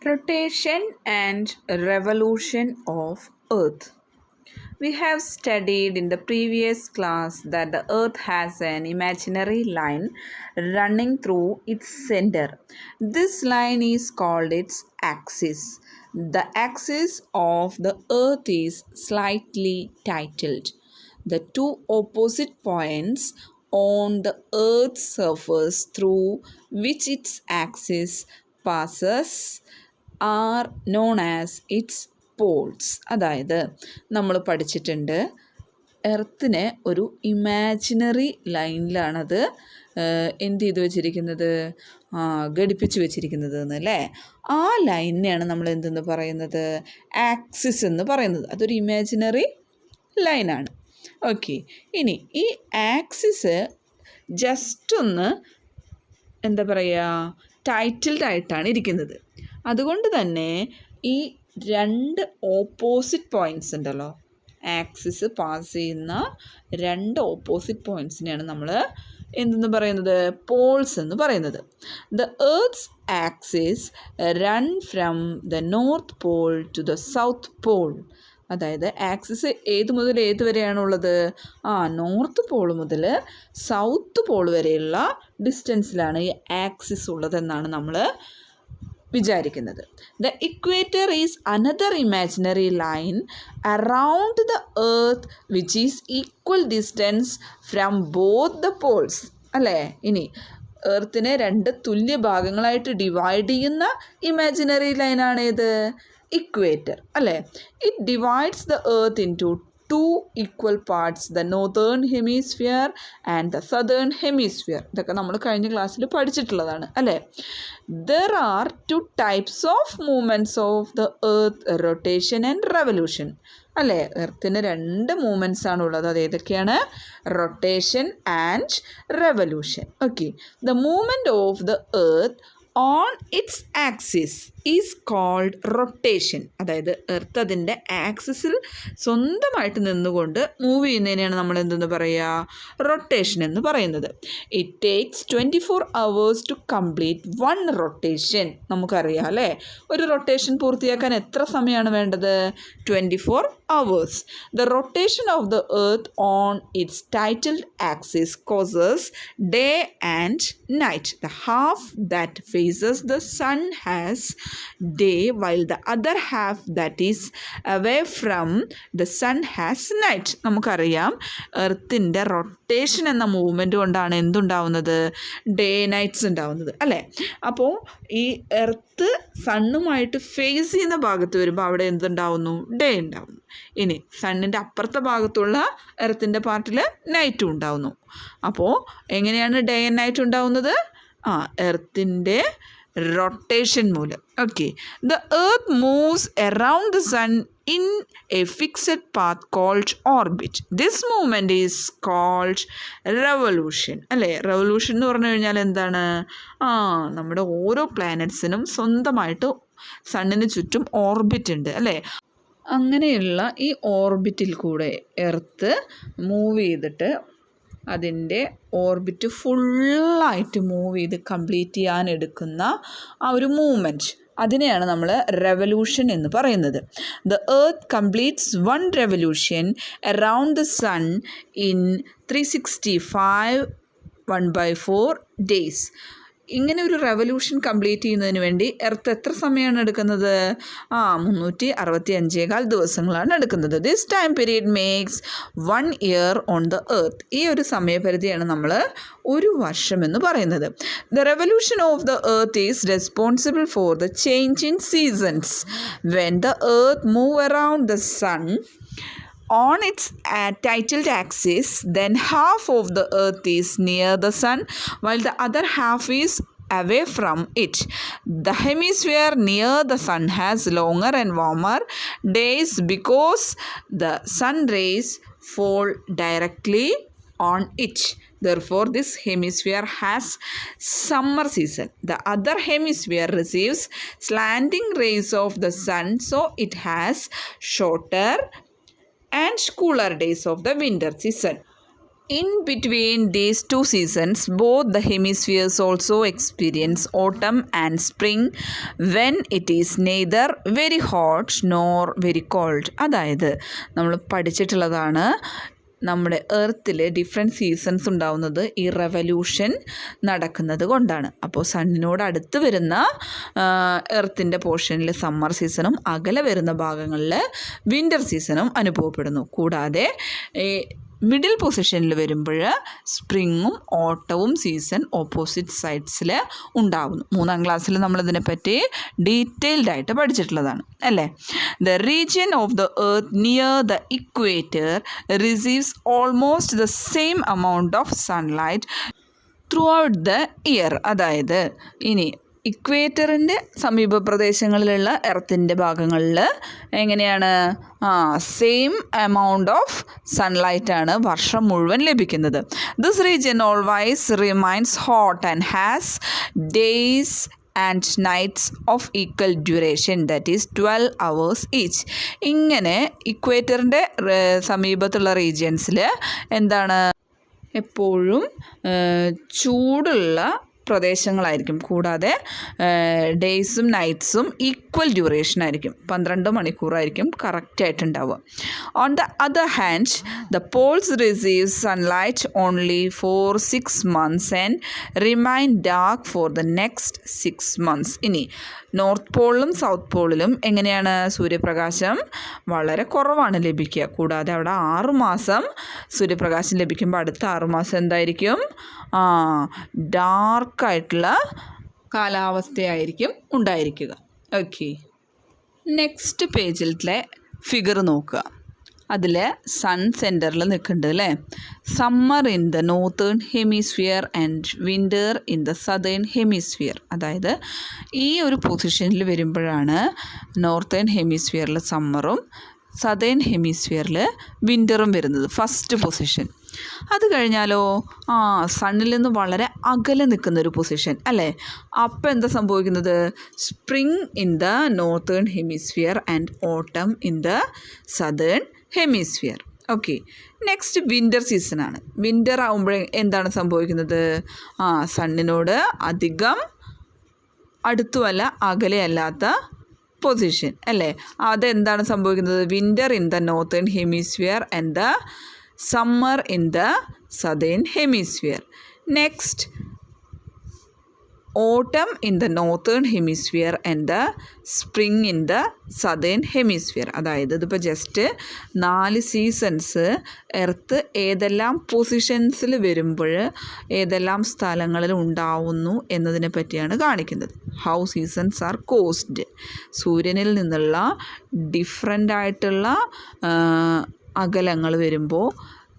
Rotation and revolution of Earth. We have studied in the previous class that the Earth has an imaginary line running through its center. This line is called its axis. The axis of the Earth is slightly tilted. The two opposite points on the Earth's surface through which its axis passes are known as its poles. അതായത് നമ്മൾ പഠിച്ചിട്ടുണ്ട് എർത്തിനെ ഒരു imaginary ലൈനിലാണത് എന്ത് ചെയ്ത് വെച്ചിരിക്കുന്നത്, ഘടിപ്പിച്ച് വെച്ചിരിക്കുന്നത് എന്നല്ലേ. ആ ലൈനിനെയാണ് നമ്മൾ എന്തെന്ന് പറയുന്നത്, ആക്സിസ് എന്ന് പറയുന്നത്. അതൊരു ഇമാജിനറി ലൈനാണ്. ഓക്കെ, ഇനി ഈ ആക്സിസ് ജസ്റ്റ് ഒന്ന് എന്താ പറയുക, ടൈറ്റിൽഡ് ആയിട്ടാണ് ഇരിക്കുന്നത്. അതുകൊണ്ട് തന്നെ ഈ രണ്ട് ഓപ്പോസിറ്റ് പോയിൻറ്റ്സ് ഉണ്ടല്ലോ, ആക്സിസ് പാസ് ചെയ്യുന്ന രണ്ട് ഓപ്പോസിറ്റ് പോയിൻറ്റ്സിനെയാണ് നമ്മൾ എന്തെന്ന് പറയുന്നത്, പോൾസ് എന്ന് പറയുന്നത്. The earth axis run from the north pole to the south pole. അതായത് ആക്സിസ് ഏത് മുതൽ ഏത് വരെയാണുള്ളത്, നോർത്ത് പോൾ മുതൽ സൗത്ത് പോൾ വരെയുള്ള ഡിസ്റ്റൻസിലാണ് ഈ ആക്സിസ് ഉള്ളതെന്നാണ് നമ്മൾ വിചാരിക്കുന്നത്. The equator is another imaginary line around the earth which is equal distance from both the poles. അല്ലേ, ഇനി എർത്തിനെ രണ്ട് തുല്യ ഭാഗങ്ങളായിട്ട് ഡിവൈഡ് ചെയ്യുന്ന ഇമാജിനറി ലൈനാണ് ഏത്, ഇക്വേറ്റർ. അല്ലേ, it divides the earth into two equal parts, the northern hemisphere and the southern hemisphere. ഇതൊക്കെ നമ്മൾ കഴിഞ്ഞ ക്ലാസ്സിൽ പഠിച്ചിട്ടുള്ളതാണ് അല്ലേ. There are two types of movements of the earth, rotation and revolution. അല്ലേ, എർത്തിന് രണ്ട് മൂവ്മെൻറ്റ്സ് ആണുള്ളത്. അത് ഏതൊക്കെയാണ്, rotation and revolution. Okay, the movement of the earth on its axis is called rotation. അതായത് എർത്ത് അതിൻ്റെ ആക്സിസിൽ സ്വന്തമായിട്ട് നിന്നുകൊണ്ട് മൂവ് ചെയ്യുന്നതിനെയാണ് നമ്മൾ എന്തെന്ന് പറയുക, റൊട്ടേഷൻ എന്ന് പറയുന്നത്. It takes 24 hours to complete one rotation. നമുക്കറിയാം അല്ലേ, ഒരു റൊട്ടേഷൻ പൂർത്തിയാക്കാൻ എത്ര സമയമാണ് വേണ്ടത്, 24 hours. The rotation of the earth on its tilted axis causes day and night. The half that faces the sun has day while the other half that is away from the sun has night. നമുക്കറിയാം എർത്തിൻ്റെ rotation എന്ന movement കൊണ്ടാണ് എന്തുണ്ടാവുന്നത്, day nights ഉണ്ടാവുന്നത് അല്ലേ. അപ്പോൾ ഈ earth സണ്ണുമായിട്ട് face ചെയ്യുന്ന ഭാഗത്ത് വരുമ്പോൾ അവിടെ എന്തുണ്ടാവുന്നു, ഡേ ഉണ്ടാവുന്നു. ഇനി സണ്ണിൻ്റെ അപ്പുറത്തെ ഭാഗത്തുള്ള എർത്തിൻ്റെ പാർട്ടിൽ നൈറ്റും ഉണ്ടാവുന്നു. അപ്പോൾ എങ്ങനെയാണ് ഡേ ആൻഡ് നൈറ്റ് ഉണ്ടാവുന്നത്, എർത്തിൻ്റെ റൊട്ടേഷൻ മൂലം. Okay, the earth moves around the sun in a fixed path called orbit. This movement is called revolution. അല്ലേ, റെവല്യൂഷൻ എന്ന് പറഞ്ഞു കഴിഞ്ഞാൽ എന്താണ്, നമ്മുടെ ഓരോ പ്ലാനറ്റ്സിനും സ്വന്തമായിട്ട് സണ്ണിന് ചുറ്റും ഓർബിറ്റ് ഉണ്ട് അല്ലേ. അങ്ങനെയുള്ള ഈ ഓർബിറ്റിൽ കൂടെ എർത്ത് മൂവ് ചെയ്തിട്ട് അതിൻ്റെ ഓർബിറ്റ് ഫുള്ളായിട്ട് മൂവ് ചെയ്ത് കംപ്ലീറ്റ് ചെയ്യാൻ എടുക്കുന്ന ആ ഒരു മൂവ്മെൻറ്റ്, അതിനെയാണ് നമ്മൾ റെവല്യൂഷൻ എന്ന് പറയുന്നത്. The earth completes one revolution around the sun in 365 1/4 days. ഇങ്ങനെ ഒരു റെവല്യൂഷൻ കംപ്ലീറ്റ് ചെയ്യുന്നതിന് വേണ്ടി എർത്ത് എത്ര സമയമാണ് എടുക്കുന്നത്, 365 ദിവസങ്ങളാണ് എടുക്കുന്നത്. This time period makes 1 year on the earth. ഈ ഒരു സമയപരിധിയാണ് നമ്മൾ ഒരു വർഷം എന്ന് പറയുന്നത്. The revolution of the earth is responsible for the change in seasons. When the earth move around the sun on its tilted axis, then half of the earth is near the sun while the other half is away from it. The hemisphere near the sun has longer and warmer days because the sun rays fall directly on it. Therefore, this hemisphere has summer season. The other hemisphere receives slanting rays of the sun, so it has shorter and cooler days of the winter season. In between these two seasons, both the hemispheres also experience autumn and spring when it is neither very hot nor very cold. അതായത് നമ്മൾ പഠിച്ചിട്ടുള്ളതാണ് നമ്മുടെ എർത്തിൽ different seasons ഉണ്ടാവുന്നത് ഈ revolution നടക്കുന്നത് കൊണ്ടാണ്. അപ്പോൾ സണ്ണിനോട് അടുത്ത് വരുന്ന എർത്തിൻ്റെ പോർഷനിൽ സമ്മർ സീസണും അകലെ വരുന്ന ഭാഗങ്ങളിൽ വിൻ്റർ സീസണും അനുഭവപ്പെടുന്നു. കൂടാതെ മിഡിൽ പൊസിഷനിൽ വരുമ്പോൾ സ്പ്രിങ്ങും ഓട്ടവും സീസൺ ഓപ്പോസിറ്റ് സൈഡ്സിൽ ഉണ്ടാകുന്നു. 3ാം ക്ലാസ്സിൽ നമ്മളിതിനെപ്പറ്റി ഡീറ്റെയിൽഡ് ആയിട്ട് പഠിച്ചിട്ടുള്ളതാണ് അല്ലേ. The region of the earth near the equator receives almost the same amount of sunlight through out the year. അതായത് ഇനി ഇക്വേറ്ററിൻ്റെ സമീപ പ്രദേശങ്ങളിലുള്ള എർത്തിൻ്റെ ഭാഗങ്ങളിൽ എങ്ങനെയാണ് സെയിം എമൗണ്ട് ഓഫ് സൺലൈറ്റാണ് വർഷം മുഴുവൻ ലഭിക്കുന്നത്. This region always remains hot and has days and nights of equal duration, that is 12 hours each. ഇങ്ങനെ ഇക്വേറ്ററിൻ്റെ സമീപത്തുള്ള റീജിയൻസിൽ എന്താണ് എപ്പോഴും ചൂടുള്ള പ്രദേശങ്ങളായിരിക്കും. കൂടാതെ ഡേയ്സും നൈറ്റ്സും ഈക്വൽ ഡ്യൂറേഷൻ ആയിരിക്കും, 12 മണിക്കൂറായിരിക്കും കറക്റ്റായിട്ടുണ്ടാവുക. On the other hand the poles receive sunlight only for 6 months and remain dark for the next 6 months. ഇനി നോർത്ത് പോളിലും സൗത്ത് പോളിലും എങ്ങനെയാണ് സൂര്യപ്രകാശം വളരെ കുറവാണ് ലഭിക്കുക. കൂടാതെ അവിടെ 6 മാസം സൂര്യപ്രകാശം ലഭിക്കുമ്പോൾ അടുത്ത 6 മാസം എന്തായിരിക്കും ഡാർക്കായിട്ടുള്ള കാലാവസ്ഥയായിരിക്കും ഉണ്ടായിരിക്കുക. ഓക്കെ, നെക്സ്റ്റ് പേജിലത്തെ ഫിഗർ നോക്കുക. അതിൽ സൺ സെൻറ്ററിൽ നിൽക്കുന്നുണ്ട് അല്ലേ. Summer in the northern hemisphere and winter in the southern hemisphere. അതായത് ഈ ഒരു പൊസിഷനിൽ വരുമ്പോഴാണ് നോർത്തേൺ ഹെമിസ്ഫിയറിൽ സമ്മറും സദേൺ ഹെമിസ്ഫിയറിൽ വിൻ്ററും വരുന്നത്, ഫസ്റ്റ് പൊസിഷൻ. അത് കഴിഞ്ഞാലോ സണ്ണിൽ നിന്ന് വളരെ അകലെ നിൽക്കുന്നൊരു പൊസിഷൻ അല്ലേ. അപ്പം എന്താ സംഭവിക്കുന്നത്? Spring in the northern hemisphere and autumn in the southern hemisphere. Okay, next winter സീസണാണ്. വിൻ്റർ ആകുമ്പോൾ എന്താണ് സംഭവിക്കുന്നത്? സണ്ണിനോട് അധികം അടുത്തുമല്ല അകലെയല്ലാത്ത പൊസിഷൻ അല്ലേ. അതെന്താണ് സംഭവിക്കുന്നത്? Winter in the northern hemisphere and the summer in the southern hemisphere. Next, autumn in the northern hemisphere and the spring in the southern hemisphere. അതായത് ഇതിപ്പോൾ ജസ്റ്റ് 4 സീസൺസ് എർത്ത് ഏതെല്ലാം പൊസിഷൻസിൽ വരുമ്പോൾ ഏതെല്ലാം സ്ഥലങ്ങളിൽ ഉണ്ടാവുന്നു എന്നതിനെ പറ്റിയാണ് കാണിക്കുന്നത്. How seasons are caused. സൂര്യനിൽ നിന്നുള്ള ഡിഫറെൻ്റ് ആയിട്ടുള്ള അകലങ്ങൾ വരുമ്പോൾ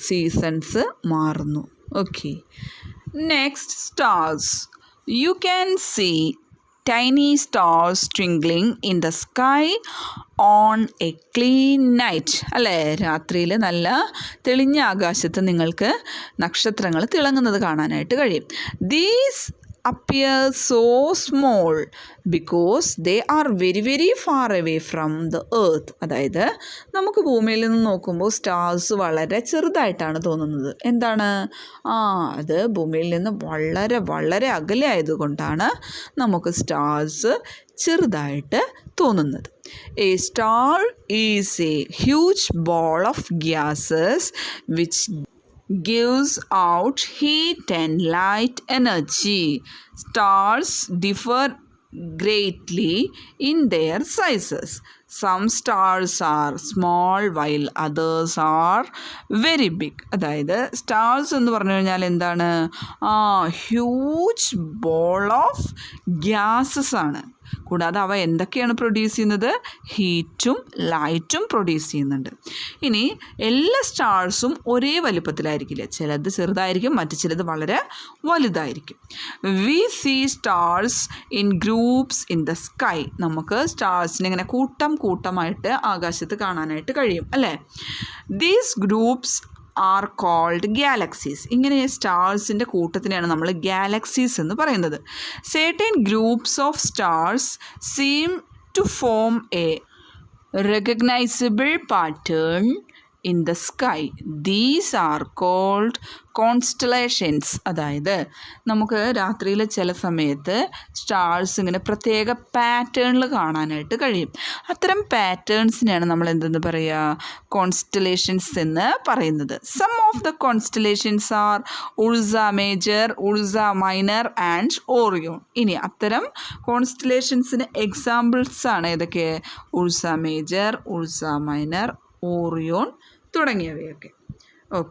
സീസൺസ് മാറുന്നു. Okay, next stars. You can see tiny stars twinkling in the sky on a clean night അല്ലേ. രാത്രിയിൽ നല്ല തെളിഞ്ഞ ആകാശത്ത് നിങ്ങൾക്ക് നക്ഷത്രങ്ങൾ തിളങ്ങുന്നത് കാണാനായിട്ട് കഴിയും. These appear so small because they are very very far away from the earth. അതായത് നമുക്ക് ഭൂമിയിൽ നിന്ന് നോക്കുമ്പോൾ സ്റ്റാർസ് വളരെ ചെറുതായിട്ടാണ് തോന്നുന്നത്. എന്താണ്? അത് ഭൂമിയിൽ നിന്ന് വളരെ വളരെ അകലെ ആയതുകൊണ്ടാണ് നമുക്ക് സ്റ്റാർസ് ചെറുതായിട്ട് തോന്നുന്നത്. A star is a huge ball of gases which gives out heat and light energy. Stars differ greatly in their sizes. Some stars are small while others are very big. അതായത് stars എന്ന് പറഞ്ഞു കഴിഞ്ഞാൽ എന്താണ്? Huge ball of gases ആണ്. കൂടാതെ അവ എന്തൊക്കെയാണ് produce ചെയ്യുന്നത്? ഹീറ്റും ലൈറ്റും പ്രൊഡ്യൂസ് ചെയ്യുന്നുണ്ട്. ഇനി എല്ലാ സ്റ്റാർസും ഒരേ വലുപ്പത്തിലായിരിക്കില്ല. ചിലത് ചെറുതായിരിക്കും, മറ്റു ചിലത് വളരെ വലുതായിരിക്കും. We see stars in groups in the sky. നമുക്ക് സ്റ്റാർസിനെ ഇങ്ങനെ കൂട്ടമായിട്ട് ആകാശത്ത് കാണാനായിട്ട് കഴിയും അല്ലേ. These groups are called galaxies. ഇങ്ങനെ സ്റ്റാർസിൻ്റെ കൂട്ടത്തിനെയാണ് നമ്മൾ ഗാലക്സീസ് എന്ന് പറയുന്നത്. certain groups of stars seem to form a recognizable pattern in the sky. These are called constellations. അതായത് നമുക്ക് രാത്രിയിൽ ചില സമയത്ത് സ്റ്റാർസ് ഇങ്ങനെ പ്രത്യേക പാറ്റേണിൽ കാണാനായിട്ട് കഴിയും. അത്തരം പാറ്റേൺസിനെയാണ് നമ്മൾ എന്തെന്ന് പറയുക, കോൺസ്റ്റലേഷൻസ് എന്ന് പറയുന്നത്. Some of the constellations are Ursa Major, Ursa Minor and Orion. ഇനി അത്തരം കോൺസ്റ്റലേഷൻസിന് എക്സാമ്പിൾസ് ആണ് ഏതൊക്കെ? Ursa Major, Ursa Minor, Orion തുടങ്ങിയവയൊക്കെ. ഓക്കെ.